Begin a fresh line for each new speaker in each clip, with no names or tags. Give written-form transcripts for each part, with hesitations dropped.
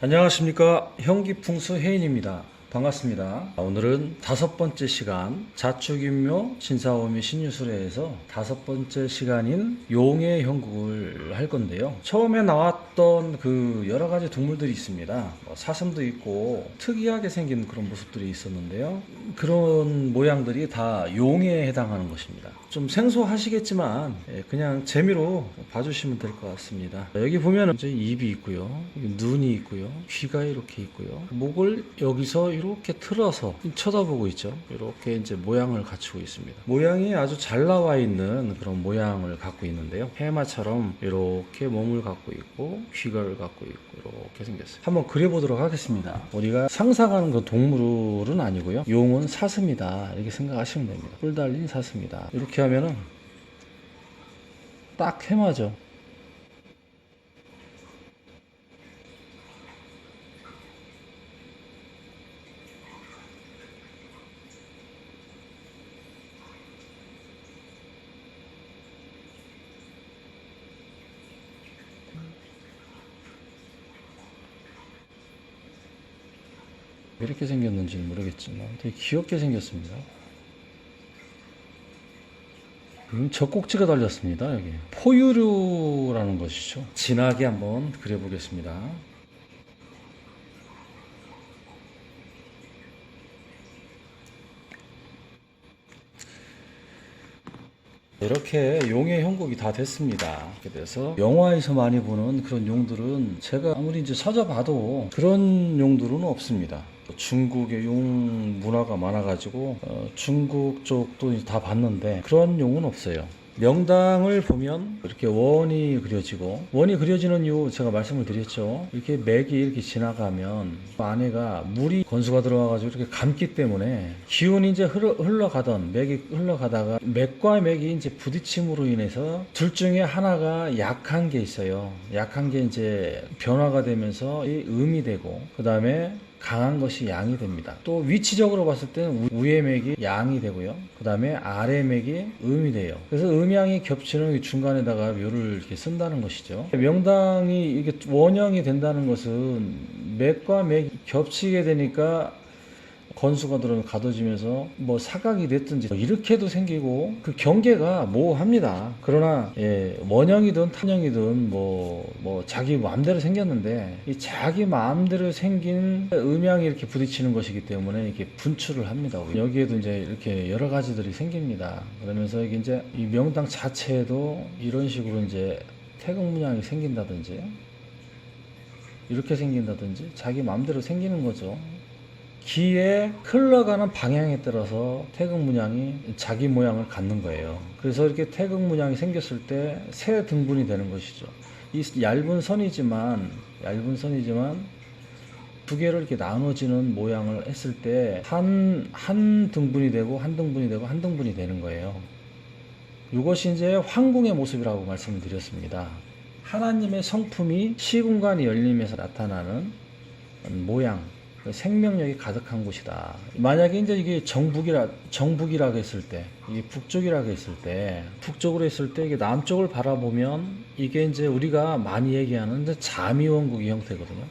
안녕하십니까. 형기풍수 혜인입니다. 반갑습니다. 오늘은 5번째 시간 자축인묘 신사오미 신유술에서 5번째 시간인 용의 형국을 할 건데요. 처음에 나왔던 그 여러 가지 동물들이 있습니다. 사슴도 있고 특이하게 생긴 그런 모습들이 있었는데요. 그런 모양들이 다 용에 해당하는 것입니다. 좀 생소하시겠지만 그냥 재미로 봐주시면 될 것 같습니다. 여기 보면 이제 입이 있고요, 눈이 있고요, 귀가 이렇게 있고요, 목을 여기서 이렇게 틀어서 쳐다보고 있죠. 이렇게 이제 모양을 갖추고 있습니다. 모양이 아주 잘 나와 있는 그런 모양을 갖고 있는데요. 해마처럼 이렇게 몸을 갖고 있고 귀를 갖고 있고 이렇게 생겼어요. 한번 그려보도록 하겠습니다. 우리가 상상하는 그 동물은 아니고요. 용은 사슴이다 이렇게 생각하시면 됩니다. 뿔 달린 사슴이다. 이렇게 하면은 딱 해마죠. 왜 이렇게 생겼는지는 모르겠지만 되게 귀엽게 생겼습니다. 젖꼭지가 달렸습니다. 여기 포유류라는 것이죠. 진하게 한번 그려보겠습니다. 이렇게 용의 형국이 다 됐습니다. 그래서 영화에서 많이 보는 그런 용들은 제가 아무리 이제 찾아봐도 그런 용들은 없습니다. 중국의 용 문화가 많아가지고 중국 쪽도 다 봤는데 그런 용은 없어요. 명당을 보면 이렇게 원이 그려지고, 원이 그려지는 이유 제가 말씀을 드렸죠. 이렇게 맥이 이렇게 지나가면 안에가 물이 건수가 들어와가지고 이렇게 감기 때문에 기운이 이제 흘러가던 맥이 흘러가다가 맥과 맥이 이제 부딪힘으로 인해서 둘 중에 하나가 약한 게 있어요. 약한 게 이제 변화가 되면서 이 음이 되고, 그 다음에 강한 것이 양이 됩니다. 또 위치적으로 봤을 때는 위의 맥이 양이 되고요. 그 다음에 아래 맥이 음이 돼요. 그래서 음양이 겹치는 중간에다가 묘를 이렇게 쓴다는 것이죠. 명당이 이게 원형이 된다는 것은 맥과 맥이 겹치게 되니까 건수가 들어오면 가둬지면서 뭐 사각이 됐든지 이렇게도 생기고 그 경계가 모호합니다. 그러나 원형이든 탄형이든 뭐 자기 마음대로 생겼는데 이 자기 마음대로 생긴 음양이 이렇게 부딪히는 것이기 때문에 이렇게 분출을 합니다. 여기에도 이제 이렇게 여러 가지들이 생깁니다. 그러면서 이게 이제 이 명당 자체에도 이런 식으로 이제 태극 문양이 생긴다든지 이렇게 생긴다든지 자기 마음대로 생기는 거죠. 기에 흘러가는 방향에 따라서 태극 문양이 자기 모양을 갖는 거예요. 그래서 이렇게 태극 문양이 생겼을 때 세 등분이 되는 것이죠. 이 얇은 선이지만 두 개로 이렇게 나눠지는 모양을 했을 때 한 등분이 되고 한 등분이 되고 한 등분이 되는 거예요. 이것이 이제 황궁의 모습이라고 말씀을 드렸습니다. 하나님의 성품이 시공간이 열림에서 나타나는 모양, 생명력이 가득한 곳이다. 만약에 이제 이게 정북이라고 했을 때, 이게 북쪽이라고 했을 때, 북쪽으로 했을 때 이게 남쪽을 바라보면 이게 이제 우리가 많이 얘기하는 이제 자미원국의 형태거든요.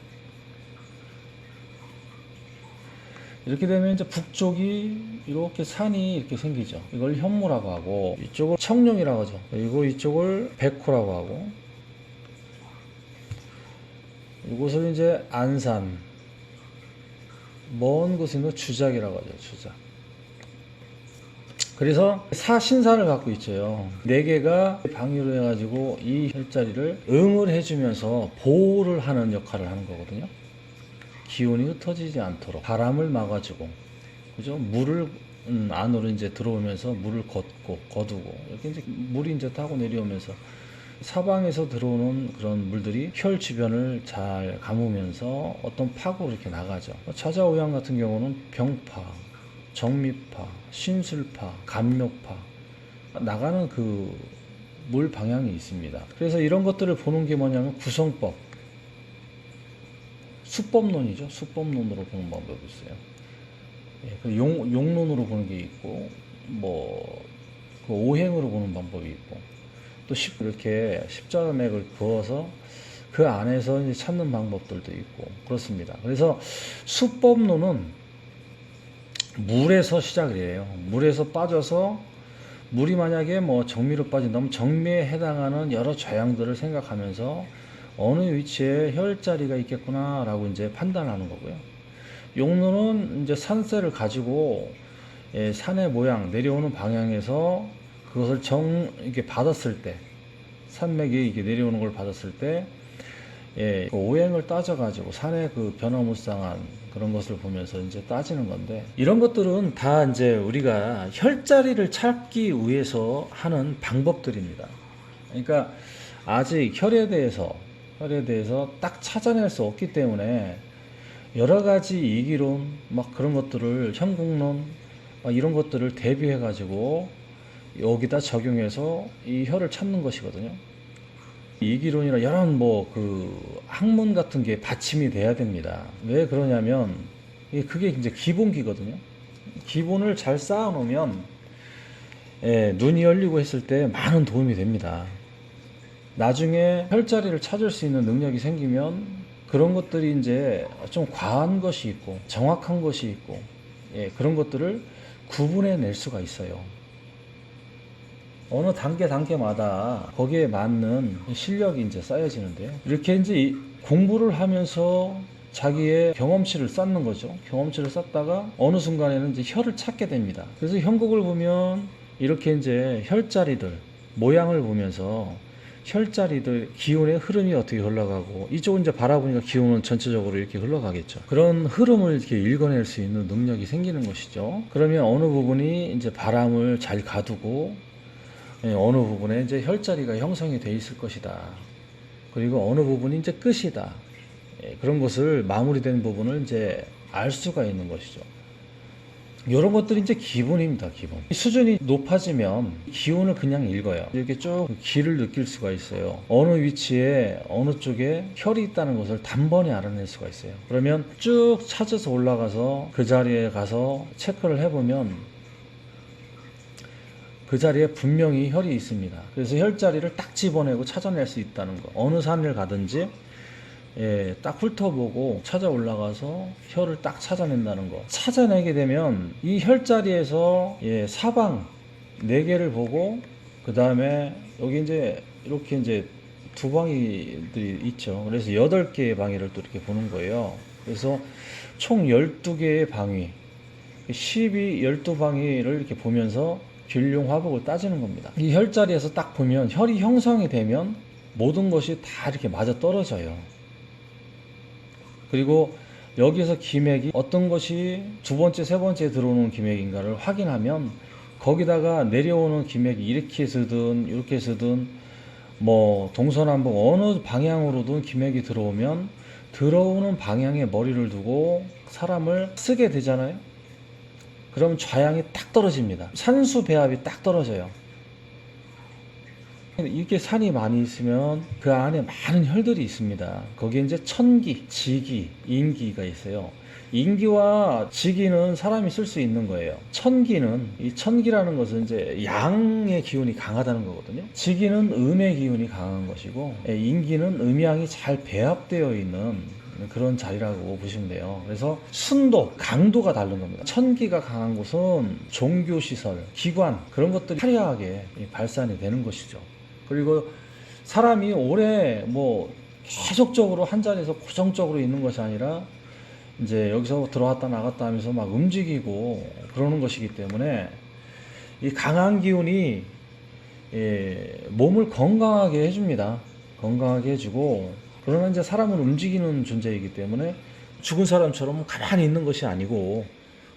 이렇게 되면 이제 북쪽이 이렇게 산이 이렇게 생기죠. 이걸 현무라고 하고, 이쪽을 청룡이라고 하죠. 그리고 이쪽을 백호라고 하고, 이곳을 이제 안산, 먼 곳에 있는 주작이라고 하죠. 주작. 그래서 사신사를 갖고 있죠. 네 개가 방위로 해가지고 이 혈자리를 응을 해주면서 보호를 하는 역할을 하는 거거든요. 기운이 흩어지지 않도록 바람을 막아주고, 그죠? 물을 안으로 이제 들어오면서 물을 거두고 이렇게 이제 물이 이제 타고 내려오면서 사방에서 들어오는 그런 물들이 혈 주변을 잘 감으면서 어떤 파고 이렇게 나가죠. 자자오양 같은 경우는 병파, 정미파, 신술파, 감묘파 나가는 그 물 방향이 있습니다. 그래서 이런 것들을 보는 게 뭐냐면 구성법, 수법론이죠. 수법론으로 보는 방법이 있어요. 용론으로 보는 게 있고, 그 오행으로 보는 방법이 있고, 또 이렇게 십자맥을 그어서 그 안에서 이제 찾는 방법들도 있고 그렇습니다. 그래서 수법론은 물에서 시작을 해요. 물에서 빠져서 물이 만약에 뭐 정미로 빠진다면 정미에 해당하는 여러 좌양들을 생각하면서 어느 위치에 혈자리가 있겠구나 라고 이제 판단하는 거고요. 용론은 이제 산세를 가지고 산의 모양 내려오는 방향에서 그것을 이렇게 받았을 때 산맥이 이렇게 내려오는 걸 받았을 때 그 오행을 따져가지고 산의 그 변화무쌍한 그런 것을 보면서 이제 따지는 건데, 이런 것들은 다 이제 우리가 혈자리를 찾기 위해서 하는 방법들입니다. 그러니까 아직 혈에 대해서 딱 찾아낼 수 없기 때문에 여러 가지 이기론 막 그런 것들을 현국론 막 이런 것들을 대비해 가지고 여기다 적용해서 이 혈을 찾는 것이거든요. 이기론이나 여러 뭐 그 학문 같은 게 받침이 돼야 됩니다. 왜 그러냐면 그게 이제 기본기거든요. 기본을 잘 쌓아 놓으면 눈이 열리고 했을 때 많은 도움이 됩니다. 나중에 혈자리를 찾을 수 있는 능력이 생기면 그런 것들이 이제 좀 과한 것이 있고 정확한 것이 있고 그런 것들을 구분해 낼 수가 있어요. 어느 단계마다 거기에 맞는 실력이 이제 쌓여지는데요. 이렇게 이제 공부를 하면서 자기의 경험치를 쌓는 거죠. 경험치를 쌓다가 어느 순간에는 이제 혈을 찾게 됩니다. 그래서 형국을 보면 이렇게 이제 혈자리들 모양을 보면서 혈자리들 기운의 흐름이 어떻게 흘러가고, 이쪽은 이제 바라보니까 기운은 전체적으로 이렇게 흘러가겠죠. 그런 흐름을 이렇게 읽어낼 수 있는 능력이 생기는 것이죠. 그러면 어느 부분이 이제 바람을 잘 가두고 어느 부분에 이제 혈자리가 형성이 돼 있을 것이다. 그리고 어느 부분이 이제 끝이다. 그런 것을 마무리된 부분을 이제 알 수가 있는 것이죠. 이런 것들이 이제 기본입니다. 기본. 수준이 높아지면 기운을 그냥 읽어요. 이렇게 쭉 기를 느낄 수가 있어요. 어느 위치에 어느 쪽에 혈이 있다는 것을 단번에 알아낼 수가 있어요. 그러면 쭉 찾아서 올라가서 그 자리에 가서 체크를 해보면 그 자리에 분명히 혈이 있습니다. 그래서 혈자리를 딱 집어내고 찾아낼 수 있다는 거. 어느 산을 가든지 딱 훑어보고 찾아 올라가서 혈을 딱 찾아낸다는 거. 찾아내게 되면 이 혈자리에서 사방 4개를 보고, 그 다음에 여기 이제 이렇게 이제 두 방위들이 있죠. 그래서 8개의 방위를 또 이렇게 보는 거예요. 그래서 총 12개의 방위, 12방위를 이렇게 보면서 균룡 화복을 따지는 겁니다. 이 혈자리에서 딱 보면 혈이 형성이 되면 모든 것이 다 이렇게 맞아 떨어져요. 그리고 여기서 기맥이 어떤 것이 두 번째, 세 번째 들어오는 기맥인가를 확인하면 거기다가 내려오는 기맥이 이렇게 서든 이렇게 서든 뭐 동서남북 어느 방향으로든 기맥이 들어오면 들어오는 방향에 머리를 두고 사람을 쓰게 되잖아요. 그럼 좌양이 딱 떨어집니다. 산수 배합이 딱 떨어져요. 이렇게 산이 많이 있으면 그 안에 많은 혈들이 있습니다. 거기에 이제 천기, 지기, 인기가 있어요. 인기와 지기는 사람이 쓸 수 있는 거예요. 천기는, 이 천기라는 것은 이제 양의 기운이 강하다는 거거든요. 지기는 음의 기운이 강한 것이고, 인기는 음양이 잘 배합되어 있는 그런 자리라고 보시면 돼요. 그래서 순도, 강도가 다른 겁니다. 천기가 강한 곳은 종교시설, 기관 그런 것들이 화려하게 발산이 되는 것이죠. 그리고 사람이 오래 뭐 계속적으로 한 자리에서 고정적으로 있는 것이 아니라 이제 여기서 들어왔다 나갔다 하면서 막 움직이고 그러는 것이기 때문에 이 강한 기운이 몸을 건강하게 해줍니다. 건강하게 해주고, 그러나 이제 사람은 움직이는 존재이기 때문에 죽은 사람처럼 가만히 있는 것이 아니고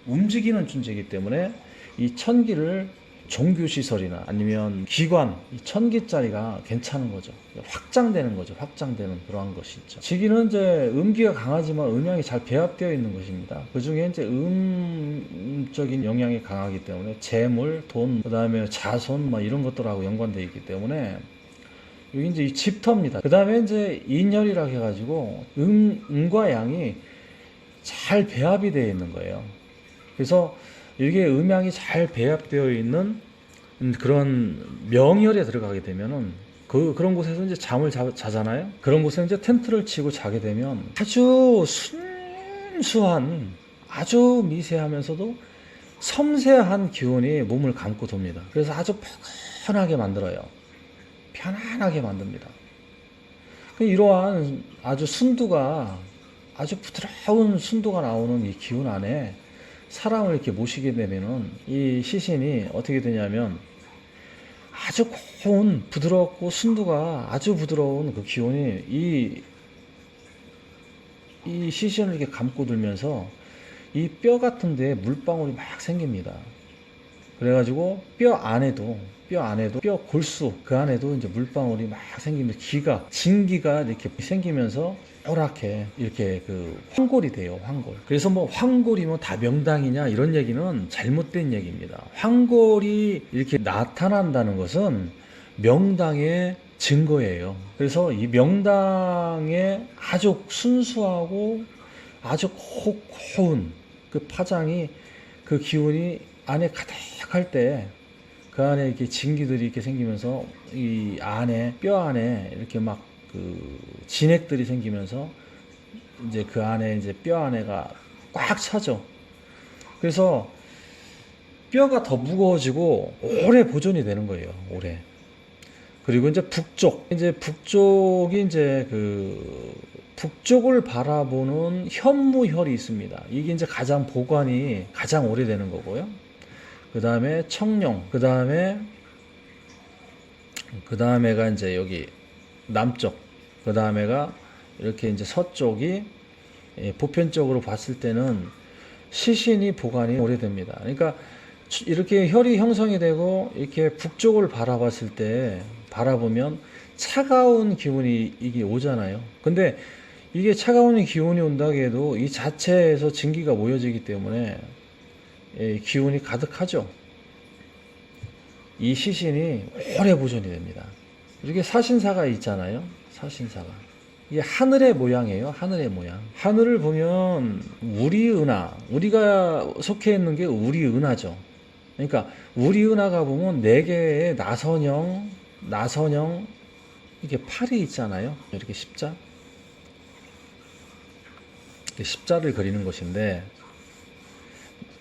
움직이는 존재이기 때문에 이 천기를 종교시설이나 아니면 기관, 이 천기짜리가 괜찮은 거죠. 확장되는 거죠. 확장되는 그러한 것이 있죠. 지기는 이제 음기가 강하지만 음양이 잘 배합되어 있는 것입니다. 그 중에 이제 음적인 영향이 강하기 때문에 재물, 돈, 그 다음에 자손, 뭐 이런 것들하고 연관되어 있기 때문에 여기 이제 이 집터입니다. 그 다음에 이제 인혈이라고 해가지고 음과 양이 잘 배합이 되어 있는 거예요. 그래서 이게 음양이 잘 배합되어 있는 그런 명혈에 들어가게 되면은 그런 곳에서 이제 잠을 자잖아요. 그런 곳에 이제 텐트를 치고 자게 되면 아주 순수한, 아주 미세하면서도 섬세한 기운이 몸을 감고 돕니다. 그래서 아주 편하게 만들어요. 편안하게 만듭니다. 이러한 아주 순두가, 아주 부드러운 순두가 나오는 이 기운 안에 사람을 이렇게 모시게 되면은 이 시신이 어떻게 되냐면 아주 고운, 부드럽고 순두가 아주 부드러운 그 기운이 이 시신을 이렇게 감고 들면서 이 뼈 같은 데에 물방울이 막 생깁니다. 그래가지고 뼈 안에도 뼈 골수 그 안에도 이제 물방울이 막 생기면서 진기가 이렇게 생기면서 요렇게 이렇게 그 황골이 돼요. 황골. 그래서 뭐 황골이면 다 명당이냐 이런 얘기는 잘못된 얘기입니다. 황골이 이렇게 나타난다는 것은 명당의 증거예요. 그래서 이 명당의 아주 순수하고 아주 고운 그 파장이, 그 기운이 안에 가득할 때 그 안에 이렇게 진기들이 이렇게 생기면서 이 안에 뼈 안에 이렇게 막 그 진액들이 생기면서 이제 그 안에 이제 뼈 안에가 꽉 차죠. 그래서 뼈가 더 무거워지고 오래 보존이 되는 거예요. 오래. 그리고 이제 북쪽이 이제 그 북쪽을 바라보는 현무혈이 있습니다. 이게 이제 가장 보관이 가장 오래되는 거고요. 그 다음에 청룡, 그 다음에가 이제 여기 남쪽, 그 다음에가 이렇게 이제 서쪽이, 보편적으로 봤을 때는 시신이 보관이 오래됩니다. 그러니까 이렇게 혈이 형성이 되고 이렇게 북쪽을 바라보면 차가운 기운이 이게 오잖아요. 근데 이게 차가운 기운이 온다고 해도 이 자체에서 진기가 모여지기 때문에 기운이 가득하죠. 이 시신이 오래 보존이 됩니다. 이렇게 사신사가 있잖아요. 사신사가. 이게 하늘의 모양이에요. 하늘의 모양. 하늘을 보면 우리은하, 우리가 속해 있는 게 우리은하죠. 그러니까 우리은하가 보면 4개의 나선형 이렇게 팔이 있잖아요. 이렇게 십자를 그리는 것인데,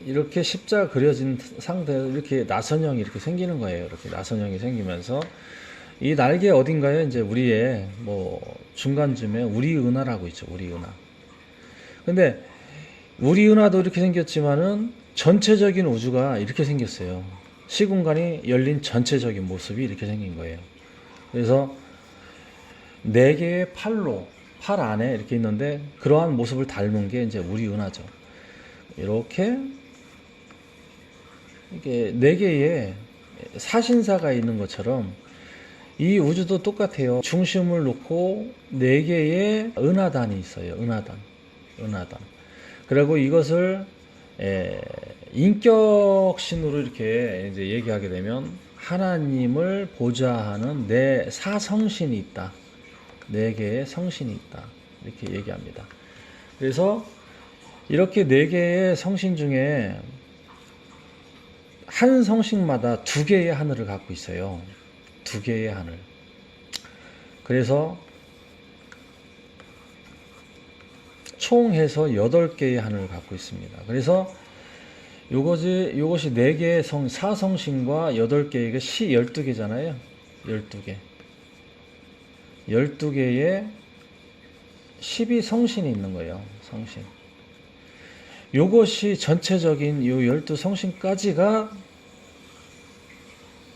이렇게 십자가 그려진 상태로 이렇게 나선형이 이렇게 생기는 거예요. 이렇게 나선형이 생기면서 이 날개 어딘가에 이제 우리의 뭐 중간쯤에 우리은하라고 있죠. 우리은하. 근데 우리은하도 이렇게 생겼지만은 전체적인 우주가 이렇게 생겼어요. 시공간이 열린 전체적인 모습이 이렇게 생긴 거예요. 그래서 4개의 팔 안에 이렇게 있는데 그러한 모습을 닮은 게 이제 우리은하죠. 이렇게 4개의 사신사가 있는 것처럼 이 우주도 똑같아요. 중심을 놓고 4개의 은하단이 있어요. 은하단. 그리고 이것을 인격신으로 이렇게 이제 얘기하게 되면 하나님을 보좌하는 사성신이 있다. 4개의 성신이 있다. 이렇게 얘기합니다. 그래서 이렇게 4개의 성신 중에 한 성신마다 2개의 하늘을 갖고 있어요. 2개의 하늘. 그래서 총 해서 8개의 하늘을 갖고 있습니다. 그래서 요것이 4개의 사성신과 8개의 12개잖아요. 12개. 12개의 12성신이 있는 거예요. 성신. 요것이 전체적인 요 12성신까지가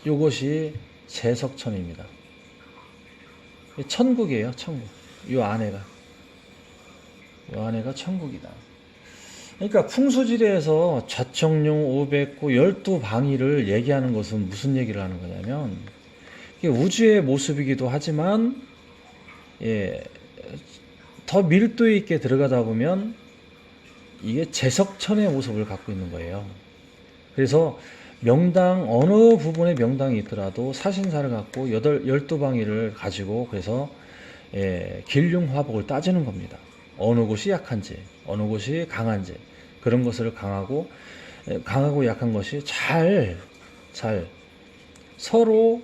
요것이 제석천입니다. 천국이에요. 천국. 요 안에가 천국이다. 그러니까 풍수지리에서 좌청룡, 오백구, 12방위를 얘기하는 것은 무슨 얘기를 하는 거냐면, 이게 우주의 모습이기도 하지만 더 밀도 있게 들어가다 보면 이게 제석천의 모습을 갖고 있는 거예요. 그래서 명당, 어느 부분에 명당이 있더라도 사신사를 갖고 12방위를 가지고, 그래서 길흉화복을 따지는 겁니다. 어느 곳이 약한지, 어느 곳이 강한지, 그런 것을 강하고 약한 것이 잘 서로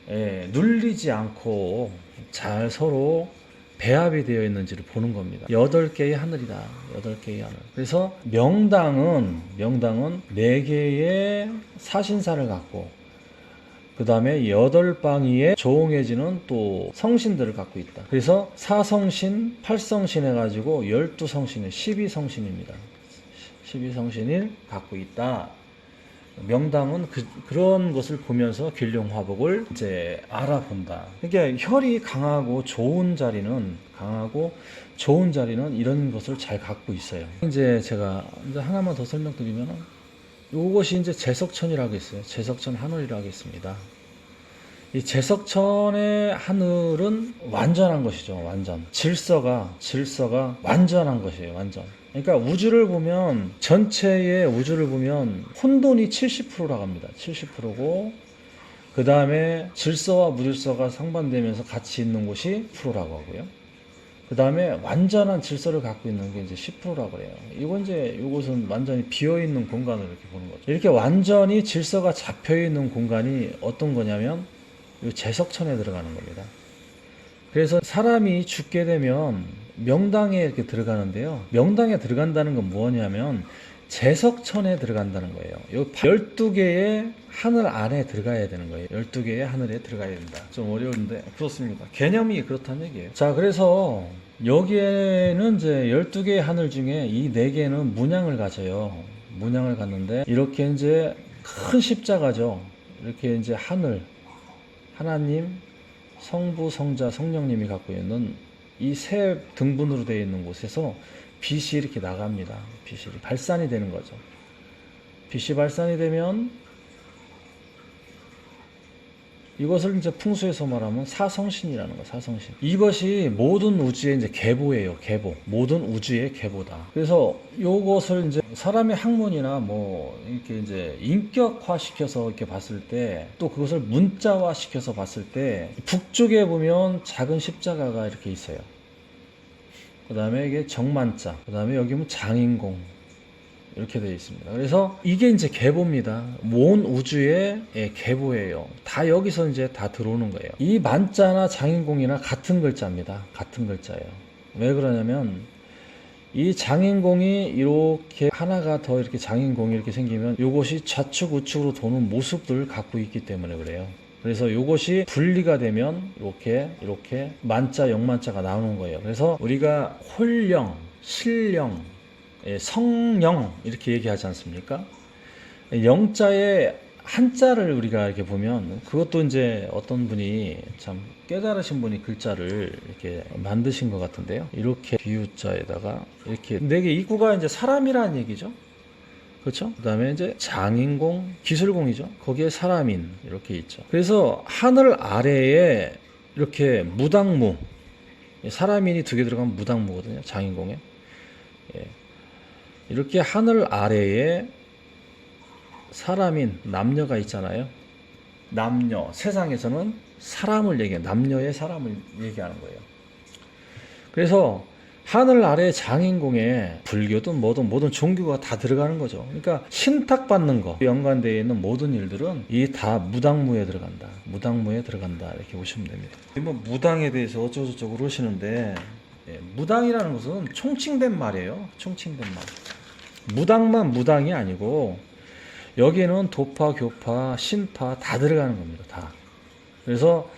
눌리지 않고 잘 서로 배합이 되어 있는지를 보는 겁니다. 8개의 하늘이다. 8개의 하늘. 그래서 명당은 4개의 사신사를 갖고, 그 다음에 8방위의 조홍해지는 또 성신들을 갖고 있다. 그래서 4성신, 8성신 해가지고 12성신의 12성신입니다. 12성신을 갖고 있다. 명당은 그런 것을 보면서 길룡화복을 이제 알아본다. 그러니까 혈이 강하고 좋은 자리는 이런 것을 잘 갖고 있어요. 이제 제가 이제 하나만 더 설명드리면은, 이것이 이제 제석천이라고 했어요. 제석천 하늘이라고 했습니다. 이 제석천의 하늘은 완전한 것이죠. 완전. 질서가 완전한 것이에요. 완전. 그러니까 우주를 보면, 전체의 우주를 보면 혼돈이 70%라고 합니다. 70%고, 그 다음에 질서와 무질서가 상반되면서 같이 있는 곳이 10%라고 하고요. 그 다음에 완전한 질서를 갖고 있는 게 이제 10%라고 그래요. 이것은 완전히 비어있는 공간을 이렇게 보는 거죠. 이렇게 완전히 질서가 잡혀있는 공간이 어떤 거냐면, 이 제석천에 들어가는 겁니다. 그래서 사람이 죽게 되면 명당에 이렇게 들어가는데요. 명당에 들어간다는 건 뭐냐면 제석천에 들어간다는 거예요. 이 12개의 하늘 안에 들어가야 되는 거예요. 12개의 하늘에 들어가야 된다. 좀 어려운데 그렇습니다. 개념이 그렇다는 얘기예요. 자, 그래서 여기에는 이제 12개의 하늘 중에 이 4개는 문양을 가져요. 문양을 갖는데, 이렇게 이제 큰 십자가죠. 이렇게 이제 하나님, 성부, 성자, 성령님이 갖고 있는 이 세 등분으로 되어 있는 곳에서 빛이 이렇게 나갑니다. 빛이 발산이 되는 거죠. 빛이 발산이 되면 이것을 이제 풍수에서 말하면 사성신이라는 거예요. 사성신. 이것이 모든 우주의 이제 계보예요. 계보. 모든 우주의 계보다. 그래서 이것을 이제 사람의 학문이나 뭐 이렇게 이제 인격화 시켜서 이렇게 봤을 때, 또 그것을 문자화 시켜서 봤을 때, 북쪽에 보면 작은 십자가가 이렇게 있어요. 그 다음에 이게 정만자. 그 다음에 여기 보면 장인공. 이렇게 되어 있습니다. 그래서 이게 이제 계보입니다. 온 우주의 계보예요. 다 여기서 이제 다 들어오는 거예요. 이 만자나 장인공이나 같은 글자입니다. 같은 글자예요. 왜 그러냐면, 이 장인공이 이렇게 하나가 더 이렇게 장인공이 이렇게 생기면 이것이 좌측 우측으로 도는 모습들을 갖고 있기 때문에 그래요. 그래서 이것이 분리가 되면 이렇게 만자, 영만자가 나오는 거예요. 그래서 우리가 홀령, 신령, 성령 이렇게 얘기하지 않습니까? 영자의 한자를 우리가 이렇게 보면, 그것도 이제 어떤 분이 참 깨달으신 분이 글자를 이렇게 만드신 것 같은데요. 이렇게 비유자에다가 이렇게 4개 입구가 이제 사람이라는 얘기죠. 그렇죠? 그 다음에 이제 장인공, 기술공이죠. 거기에 사람인 이렇게 있죠. 그래서 하늘 아래에 이렇게 무당무, 사람인이 2개 들어가면 무당무거든요. 장인공에. 이렇게 하늘 아래에 사람인 남녀가 있잖아요. 남녀, 세상에서는 사람을 남녀의 사람을 얘기하는 거예요. 그래서 하늘 아래 장인공에 불교든 뭐든 모든 종교가 다 들어가는 거죠. 그러니까 신탁받는 거, 연관되어 있는 모든 일들은 이 다 무당무에 들어간다. 무당무에 들어간다. 이렇게 보시면 됩니다. 뭐 무당에 대해서 어쩌고저쩌고 그러시는데, 무당이라는 것은 총칭된 말이에요. 총칭된 말. 무당만 무당이 아니고 여기에는 도파, 교파, 신파 다 들어가는 겁니다. 다. 그래서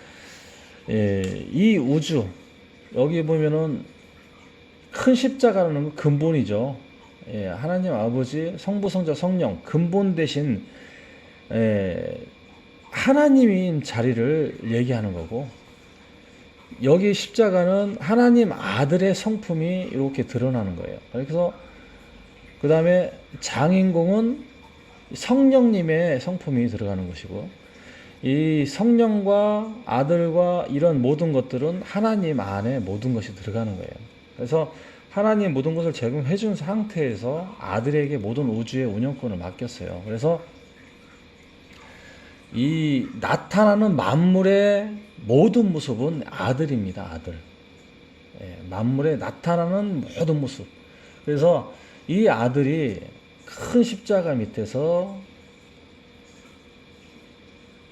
이 우주, 여기 보면은 큰 십자가라는 건 근본이죠. 하나님 아버지, 성부, 성자, 성령 근본 대신 하나님인 자리를 얘기하는 거고, 여기 십자가는 하나님 아들의 성품이 이렇게 드러나는 거예요. 그래서 그 다음에 장인공은 성령님의 성품이 들어가는 것이고, 이 성령과 아들과 이런 모든 것들은 하나님 안에 모든 것이 들어가는 거예요. 그래서 하나님 모든 것을 제공해 준 상태에서 아들에게 모든 우주의 운영권을 맡겼어요. 그래서 이 나타나는 만물의 모든 모습은 아들입니다. 아들. 만물에 나타나는 모든 모습. 그래서 이 아들이 큰 십자가 밑에서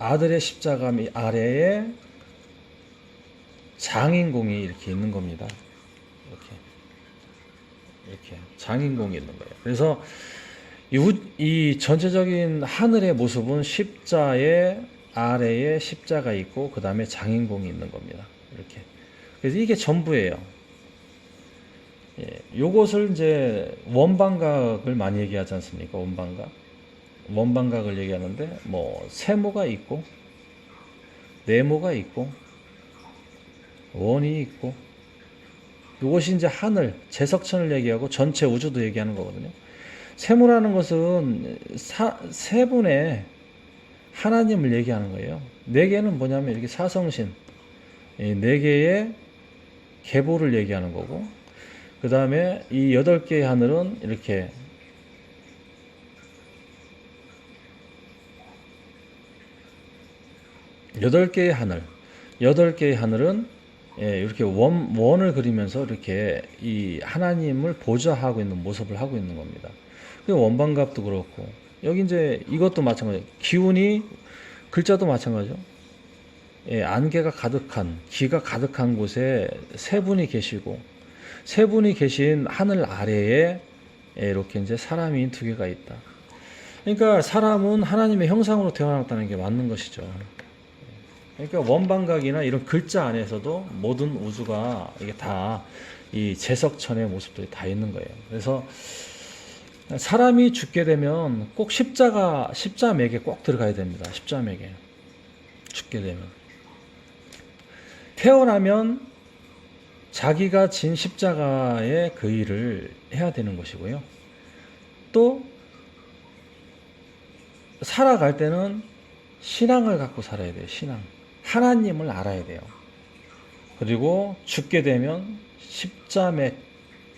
아들의 십자가 아래에 장인공이 이렇게 있는 겁니다. 이렇게 장인공이 있는 거예요. 그래서 이 전체적인 하늘의 모습은 십자의 아래에 십자가 있고 그 다음에 장인공이 있는 겁니다. 이렇게. 그래서 이게 전부예요. 예, 요것을 이제 원방각을 많이 얘기하지 않습니까? 원방각을 얘기하는데 뭐 세모가 있고 네모가 있고 원이 있고, 이것이 이제 하늘, 제석천을 얘기하고 전체 우주도 얘기하는 거거든요. 세모라는 것은 세 분의 하나님을 얘기하는 거예요. 네 개는 뭐냐면 이렇게 사성신, 네 개의 계보를 얘기하는 거고, 그 다음에 이 8개의 하늘은 이렇게 여덟 개의 하늘은 이렇게 원을 그리면서 이렇게 이 하나님을 보좌하고 있는 모습을 하고 있는 겁니다. 원방갑도 그렇고, 여기 이제 이것도 마찬가지예요. 기운이, 글자도 마찬가지죠. 안개가 가득한, 기가 가득한 곳에 세 분이 계시고, 세 분이 계신 하늘 아래에 이렇게 이제 사람이 두 개가 있다. 그러니까 사람은 하나님의 형상으로 태어났다는 게 맞는 것이죠. 그러니까 원방각이나 이런 글자 안에서도 모든 우주가 이게 다 이 제석천의 모습들이 다 있는 거예요. 그래서 사람이 죽게 되면 꼭 십자맥에 꼭 들어가야 됩니다. 십자맥에 죽게 되면 태어나면 자기가 진 십자가의 그 일을 해야 되는 것이고요. 또 살아갈 때는 신앙을 갖고 살아야 돼요. 신앙. 하나님을 알아야 돼요. 그리고 죽게 되면 십자맥,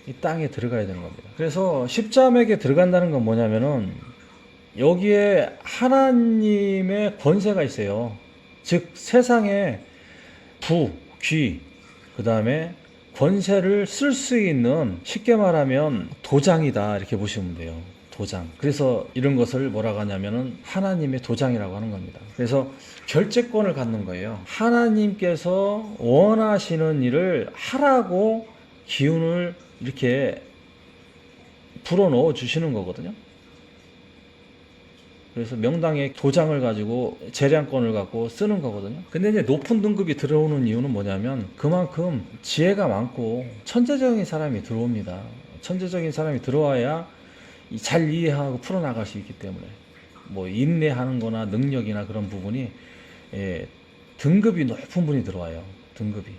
이 땅에 들어가야 되는 겁니다. 그래서 십자맥에 들어간다는 건 뭐냐면은 여기에 하나님의 권세가 있어요. 즉 세상에 부, 귀, 그 다음에 권세를 쓸 수 있는, 쉽게 말하면 도장이다 이렇게 보시면 돼요. 도장. 그래서 이런 것을 뭐라고 하냐면은 하나님의 도장이라고 하는 겁니다. 그래서 결재권을 갖는 거예요. 하나님께서 원하시는 일을 하라고 기운을 이렇게 불어넣어 주시는 거거든요. 그래서 명당에 도장을 가지고 재량권을 갖고 쓰는 거거든요. 근데 이제 높은 등급이 들어오는 이유는 뭐냐면 그만큼 지혜가 많고 천재적인 사람이 들어옵니다. 천재적인 사람이 들어와야 잘 이해하고 풀어나갈 수 있기 때문에, 뭐 인내하는 거나 능력이나 그런 부분이 등급이 높은 분이 들어와요. 등급이.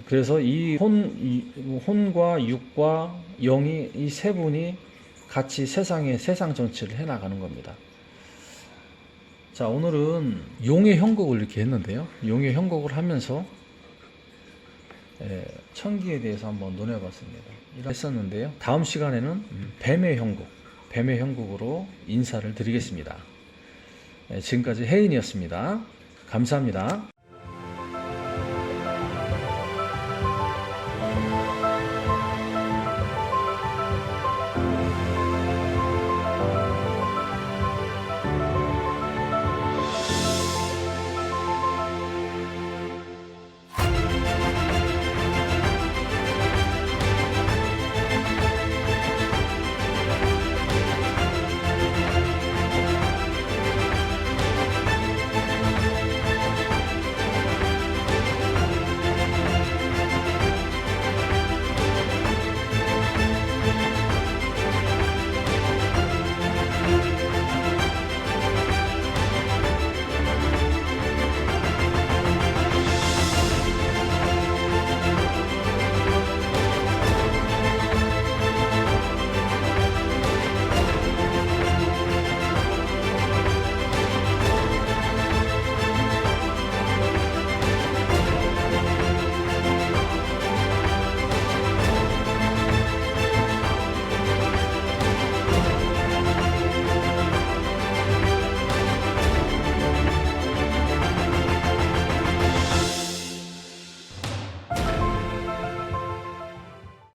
그래서 이 혼과 육과 영이, 이 세 분이 같이 세상 정치를 해나가는 겁니다. 자, 오늘은 용의 형국을 이렇게 했는데요. 용의 형국을 하면서 천기에 대해서 한번 논해봤습니다. 했었는데요. 다음 시간에는 뱀의 형국으로 인사를 드리겠습니다. 지금까지 혜인이었습니다. 감사합니다.